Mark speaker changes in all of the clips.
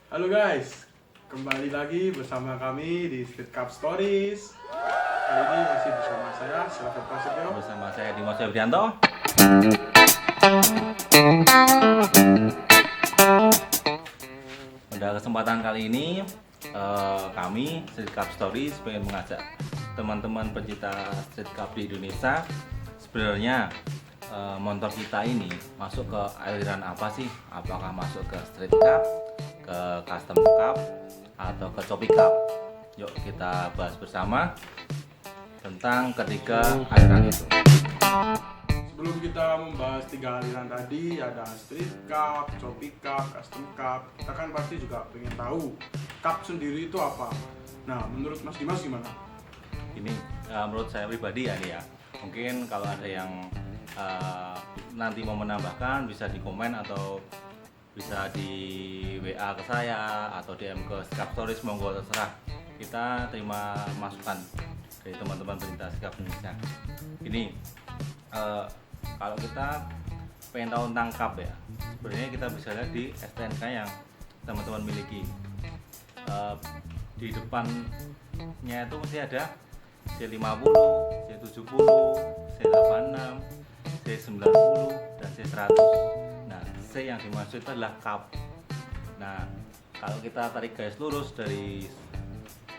Speaker 1: Halo guys, kembali lagi bersama kami di Street Cup Stories. Kali ini masih bersama saya, Selamat Prasetyo.
Speaker 2: Bersama saya Dimas Febrianto. Pada kesempatan kali ini kami Street Cup Stories pengen mengajak teman-teman pencinta Street Cup di Indonesia. Sebenarnya motor kita ini masuk ke aliran apa sih? Apakah masuk ke Street Cup, ke Custom Cup, atau ke Choppy Cup? Yuk kita bahas bersama tentang ketiga aliran itu.
Speaker 1: Sebelum kita membahas tiga aliran tadi, ada Street Cup, Choppy Cup, Custom Cup. Kita kan pasti juga pengen tahu cup sendiri itu apa. Nah, menurut Mas Dimas gimana?
Speaker 2: Ini menurut saya pribadi ya nih ya. Mungkin kalau ada yang nanti mau menambahkan bisa di komen atau bisa di WA ke saya atau DM ke Sikap Stories, monggo terserah. Kita terima masukan dari teman-teman pencinta Sikap Indonesia. Ini kalau kita pengen tahu tentang cup ya, sebenarnya kita bisa lihat di STNK yang teman-teman miliki. Di depannya itu mesti ada C50, C70, C86, C90 dan C100. Nah, C yang dimaksud itu adalah cup. Nah, kalau kita tarik garis lurus dari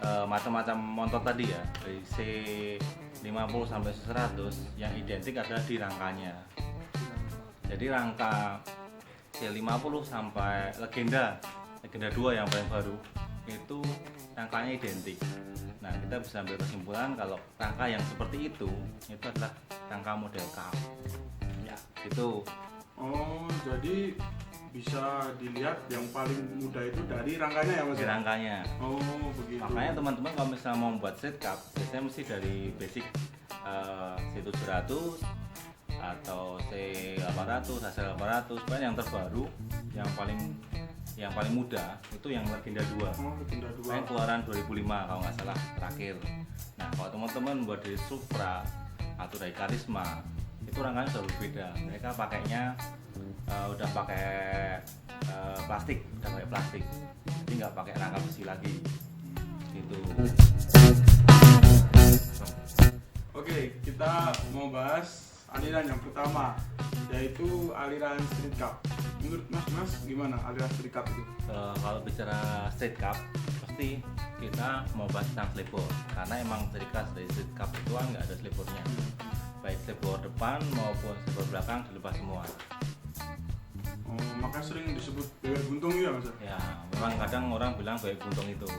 Speaker 2: macam-macam motor tadi ya, dari C50 sampai C100, yang identik adalah di rangkanya. Jadi rangka C50 sampai legenda 2 yang paling baru itu rangkanya identik. Nah, kita bisa ambil kesimpulan kalau rangka yang seperti itu adalah rangka model cup. Ya, itu.
Speaker 1: Oh, jadi bisa dilihat yang paling mudah itu dari rangkanya ya Mas?
Speaker 2: Di rangkanya.
Speaker 1: Oh, begitu.
Speaker 2: Makanya teman-teman kalau misalnya mau membuat street cup, biasanya mesti dari basic C700 atau C800, HC800, bahkan yang terbaru, yang paling mudah itu yang legenda 2.
Speaker 1: Oh, legenda 2.
Speaker 2: Yang keluaran 2005 kalau nggak salah terakhir. Nah, kalau teman-teman buat dari Supra atau dari Karisma, itu rangkanya sudah berbeda. Mereka pakainya udah pakai plastik, jadi nggak pakai rangka besi lagi. Gitu.
Speaker 1: Oke, kita mau bahas aliran yang pertama, yaitu aliran Street Cup. Menurut Mas gimana aliran Street Cup itu?
Speaker 2: Kalau bicara street cup, pasti kita mau bahas tentang slipboard, karena emang ciri khas dari street cup itu kan nggak ada slipboardnya. Baik slipboard depan maupun slipboard belakang dilepas semua.
Speaker 1: Oh, makanya sering disebut bebek buntung ya Mas?
Speaker 2: Ya, memang kadang orang bilang bebek buntung itu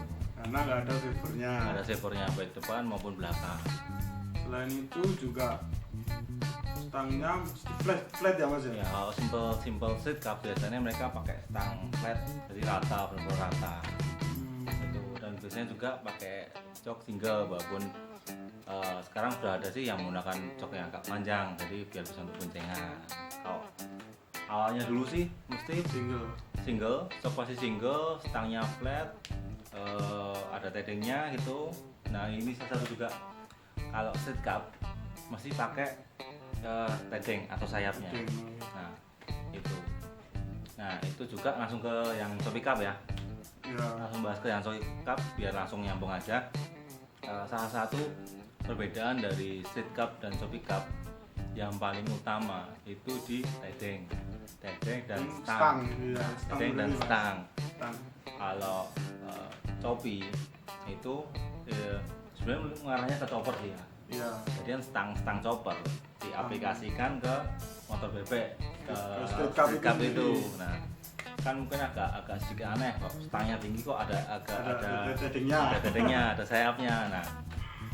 Speaker 1: Karena nggak ada silvernya.
Speaker 2: nggak ada slipboardnya baik depan maupun belakang.
Speaker 1: Selain itu juga stangnya flat ya Mas ya?
Speaker 2: Ya, kalau simple street cup biasanya mereka pakai stang flat, jadi rata, benar-benar rata. Itu, dan biasanya juga pakai jok single, walaupun sekarang sudah ada sih yang menggunakan jok yang agak panjang, jadi biar bisa untuk boncengan. Kalau awalnya dulu sih mesti single, jok pasti single, stangnya flat, ada tedengnya gitu. Nah, ini salah satu juga kalau street cup mesti pakai tedeng atau sayapnya. Nah, itu. Nah, itu juga langsung ke yang Choppy Cup ya.
Speaker 1: Ya.
Speaker 2: Langsung bahas ke yang Choppy Cup biar langsung nyambung aja. Salah satu perbedaan dari Street Cup dan Choppy Cup yang paling utama itu di tedeng dan stang.
Speaker 1: Ya,
Speaker 2: Tedeng dan
Speaker 1: dulu, Mas.
Speaker 2: stang.
Speaker 1: Stang.
Speaker 2: Kalau Choppy itu sebenarnya mengarahnya ke chopper sih ya.
Speaker 1: Iya.
Speaker 2: Jadi kan stang chopper diaplikasikan ke motor bebek, ke
Speaker 1: Street
Speaker 2: street
Speaker 1: Cup
Speaker 2: cup
Speaker 1: itu.
Speaker 2: itu. Nah, kan mungkin agak sedikit aneh kok stangnya tinggi kok ada
Speaker 1: tedengnya.
Speaker 2: tedengnya, ada sayapnya. Nah,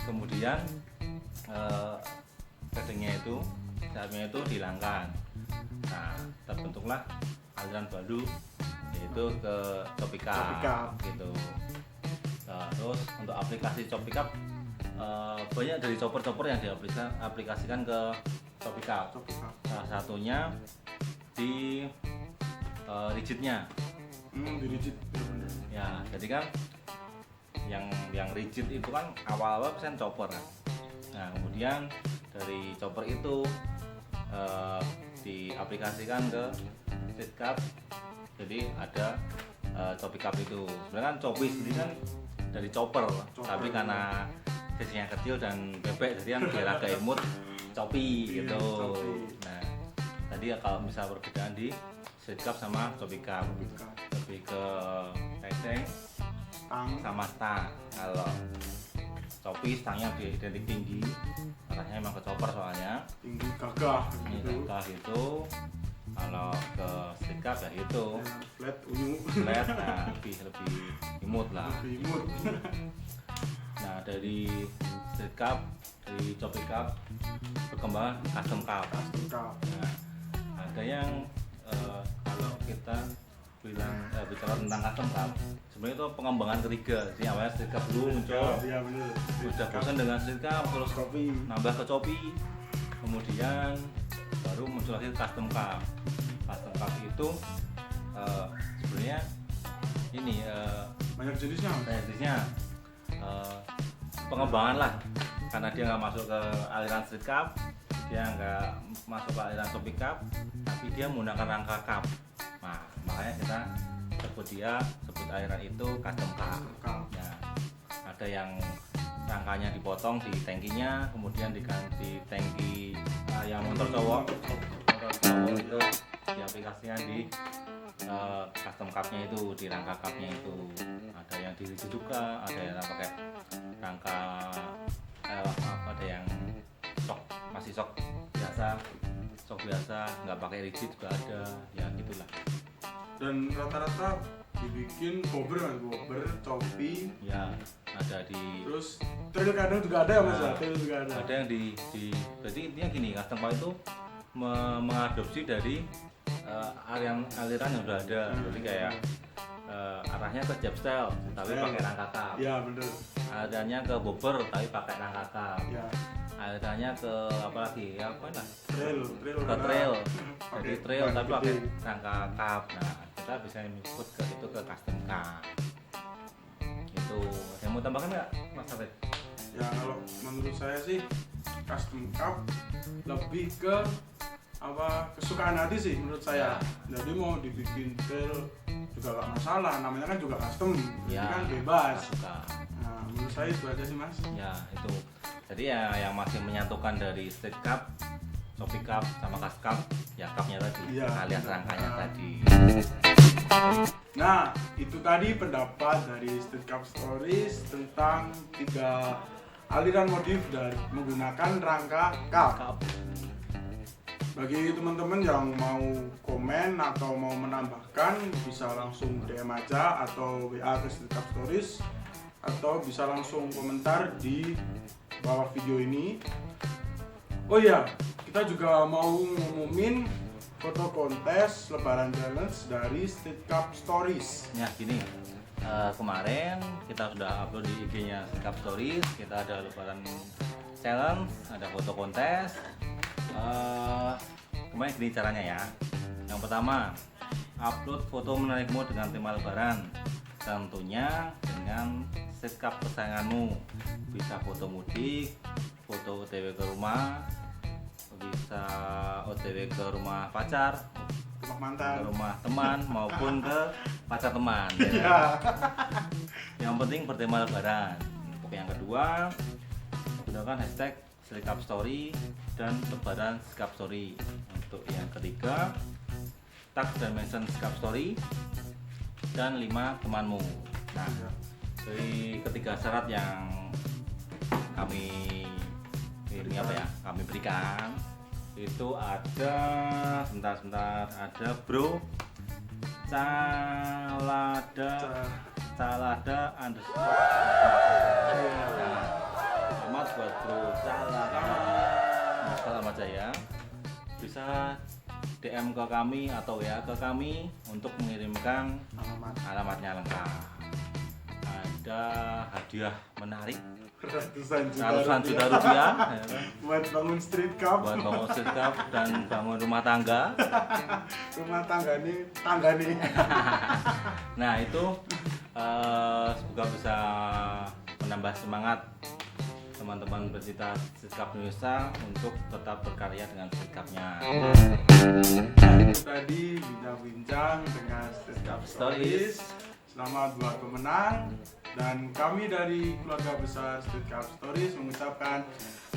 Speaker 2: kemudian tedengnya itu, sayapnya itu dihilangkan. Nah, terbentuklah aliran baru yaitu ke Choppy
Speaker 1: Choppy Cup.
Speaker 2: Cup gitu. Nah, terus untuk aplikasi Choppy Cup banyak dari chopper yang diaplikasikan ke Choppy Cup. Salah satunya di rigidnya.
Speaker 1: Di rigid.
Speaker 2: Ya, jadi kan yang rigid itu kan awal-awal pesen chopper. Nah, kemudian dari chopper itu diaplikasikan ke street cup. Jadi ada Coffee Cup itu. Sebenarnya kan Coffee sendiri kan dari chopper, tapi karena sisinya kecil dan bebek jadi kan biar agak imut Coffee gitu. Nah, tadi ya kalau misal perbedaan di Street Cup sama Coffee Cup, lebih ke teseng sama stang. Kalau Coffee stangnya identik tinggi, arahnya emang ke chopper soalnya
Speaker 1: tinggi gagah
Speaker 2: ini
Speaker 1: gitu.
Speaker 2: gagah itu. Kalau ke Street Cup ya itu
Speaker 1: Flat unyu.
Speaker 2: flat, nah lebih imut lah.
Speaker 1: Lebih imut.
Speaker 2: Nah dari Street Cup, dari Coffee Cup berkembang Custom Cup. Nah, ada yang kalau kita bicara tentang Custom Cup, sebenarnya itu pengembangan ketiga. Jadi awalnya Street Cup dulu muncul,
Speaker 1: Iya benar.
Speaker 2: udah bosan dengan Street Cup, terus
Speaker 1: Coffee.
Speaker 2: nambah ke Coffee, kemudian baru muncul lagi Custom Cup. Custom Cup itu sebenarnya ini
Speaker 1: Banyak jenisnya.
Speaker 2: jenisnya pengembangan lah, karena dia nggak masuk ke aliran Street Cup, dia nggak masuk ke aliran Coffee Cup, tapi dia menggunakan rangka cup. Nah, makanya kita sebut aliran itu Custom Cup. Ya, ada yang rangkanya dipotong di tangkinya, kemudian diganti tangki yang motor cowok itu di aplikasinya di Custom Cup-nya itu, di rangka cup-nya itu. Ada yang dirigid juga, ada yang pakai rangka ada yang masih sok biasa, nggak pakai rigid juga ada, ya gitulah.
Speaker 1: Dan rata-rata dibikin bobber, Coffee.
Speaker 2: Ya, ada di
Speaker 1: Terus trail kadang juga ada ya mas,
Speaker 2: Nah,
Speaker 1: trail juga ada.
Speaker 2: ada yang di berarti intinya gini, Custom Cup itu mengadopsi dari aliran yang udah ada. Jadi kayak arahnya ke jab style tapi pakai rangka cup.
Speaker 1: Iya bener.
Speaker 2: Alirannya ke bobber tapi pakai rangka cup.
Speaker 1: Iya.
Speaker 2: Alirannya ke apa lagi? Apa lah?
Speaker 1: Trail.
Speaker 2: Ke trail.
Speaker 1: Pakai
Speaker 2: Jadi trail
Speaker 1: ban
Speaker 2: tapi
Speaker 1: gede.
Speaker 2: pakai rangka cup. Nah, kita bisa ikut ke itu ke Custom Cup. Itu. Ada yang mau tambahkan nggak, Mas Afid?
Speaker 1: Ya kalau menurut saya sih Custom Cup lebih ke kesukaan hati sih menurut saya. Jadi mau dibikin trail juga gak masalah, namanya kan juga custom,
Speaker 2: Ya,
Speaker 1: jadi kan bebas.
Speaker 2: suka.
Speaker 1: Nah menurut saya itu aja sih mas.
Speaker 2: Ya, itu. Jadi ya yang masih menyatukan dari Street Cup, Coffee Cup sama Custom Cup, ya cupnya tadi,
Speaker 1: Iya.
Speaker 2: alias rangkanya tadi.
Speaker 1: Nah itu tadi pendapat dari Street Cup Stories tentang 3 aliran modif dari menggunakan rangka cup.
Speaker 2: Cup.
Speaker 1: Bagi teman-teman yang mau komen atau mau menambahkan bisa langsung DM aja atau WA ke Street Cup Stories atau bisa langsung komentar di bawah video ini. Oh iya, kita juga mau ngumumin foto kontes Lebaran Challenge dari Street Cup Stories.
Speaker 2: Ya gini, kemarin kita sudah upload di IG-nya Street Cup Stories. Kita ada Lebaran Challenge, ada foto kontes. Kemarin gini caranya ya. Yang pertama, upload foto menarikmu dengan tema Lebaran. Tentunya dengan Street Cup kesayanganmu. Bisa foto mudik, foto OTW ke rumah, bisa OTW ke rumah pacar,
Speaker 1: Rumah
Speaker 2: ke
Speaker 1: mantan.
Speaker 2: rumah teman maupun ke pacar teman. Ya.
Speaker 1: Ya.
Speaker 2: Yang penting bertema Lebaran. Untuk yang kedua, gunakan hashtag Street Cup Story dan Lebaran Street Cup Story. Untuk yang ketiga, tag dan mention Street Cup Story dan 5 temanmu. Nah, dari ketiga syarat yang kami kami berikan itu ada sebentar ada Bro Calada underscore. Selamat buat Bro Calada underscore Jaya. Bisa DM ke kami atau WA ke kami untuk mengirimkan alamatnya lengkap. Ada hadiah menarik
Speaker 1: Ratusan
Speaker 2: ratusan
Speaker 1: juta
Speaker 2: juta
Speaker 1: rupiah
Speaker 2: rupiah ya,
Speaker 1: buat bangun Street Cup.
Speaker 2: buat bangun Street Cup dan bangun rumah tangga.
Speaker 1: Rumah tangga nih.
Speaker 2: Nah itu semoga bisa menambah semangat teman-teman pecinta Street Cup Indonesia untuk tetap berkarya dengan Street Cup-nya.
Speaker 1: Itu tadi bincang-bincang dengan Street Cup Stories. Selamat buat pemenang. Dan kami dari keluarga besar Street Cup Stories mengucapkan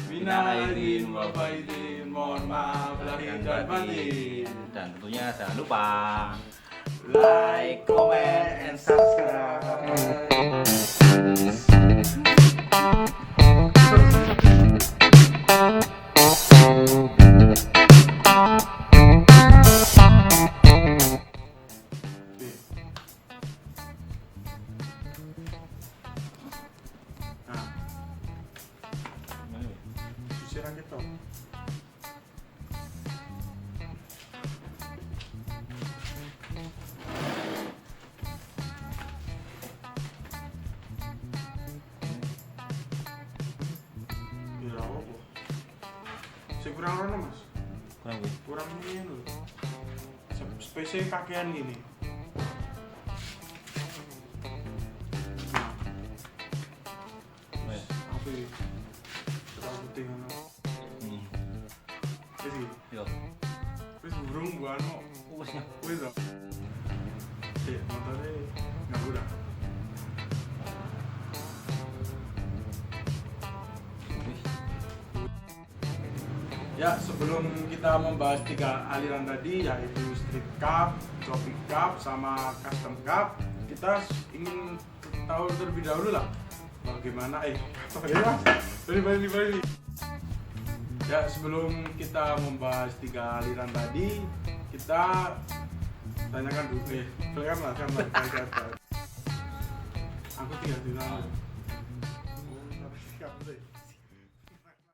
Speaker 1: minal aidin wal faizin, mohon maaf lahir dan batin.
Speaker 2: Dan tentunya jangan lupa
Speaker 1: Like, comment, and subscribe. Nah, susiran kita. Ya apa? Saya kurang rono mas.
Speaker 2: kurang gue.
Speaker 1: Kurang ini loh. Spesial kakean gini.
Speaker 2: Wes.
Speaker 1: Apa ini? Terlalu penting ano. Wis iki.
Speaker 2: Yo.
Speaker 1: Wis burung gua ano.
Speaker 2: Wes ya.
Speaker 1: Wis ah. Cek motornya nganggur dah.
Speaker 2: Wes.
Speaker 1: Ya, sebelum kita membahas 3 aliran tadi, yaitu Street Cup, Choppy Cup, sama Custom Cup, kita ingin tahu terlebih dahulu lah bagaimana balik. Ya, sebelum kita membahas 3 aliran tadi, kita tanyakan dulu, kan lah. Aku tinggal di sana.